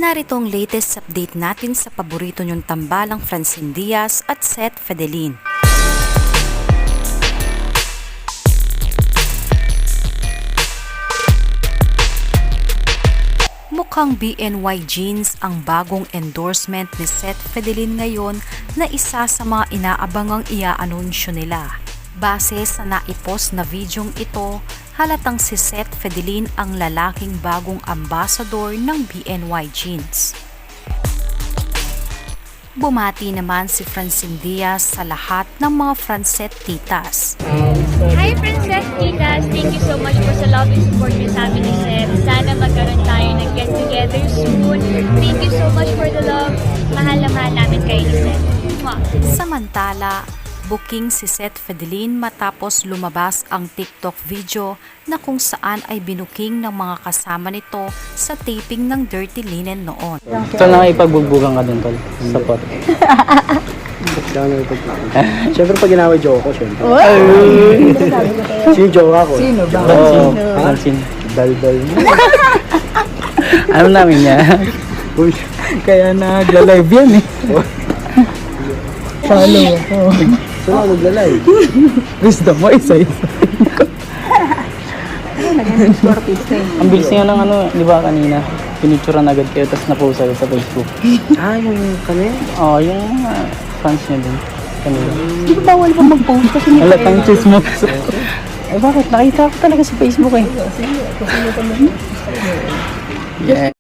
Narito ang latest update natin sa paborito niyong tambalang Francine Diaz at Seth Fedelin. Mukhang BNY Jeans ang bagong endorsement ni Seth Fedelin ngayon na isa sa mga inaabangang ia-anunsyo nila. Base sa naipost na videong ito, halatang si Seth Fedelin ang lalaking bagong ambassador ng BNY Jeans. Bumati naman si Francine Diaz sa lahat ng mga Francet titas. Hi Princess Titas! Thank you so much po sa love and support niyo sa amin ni Seth. Sana magkaroon tayo ng get together soon. Thank you so much for the love. Mahal na mahal namin kayo ni Seth. Mwah. Samantala, booking si Seth Fedelin matapos lumabas ang TikTok video na kung saan ay binuking ng mga kasama nito sa taping ng Dirty Linen noon. Tol, nakipagbubugan ka din, Tol, sa pot. Siyempre pag ginawa joke ko, siyempre. Sino joke ako? Sino ba? Oo, Francine. Daldal. Ano namin niya? Kaya nagla-live yan eh. Follow ako. Saan ako naglalay? Wisdom mo, isa-isa. Ang bilis niya ng ano, di ba kanina? Pinicturean agad kayo, tapos na-post agad sa Facebook. Yung kami? Oo, yung fans niya din. Kanina. Di ba bawal pa mag-post kasi may Halatang chismos. Eh bakit? Nakita ko talaga sa Facebook eh. Yeah.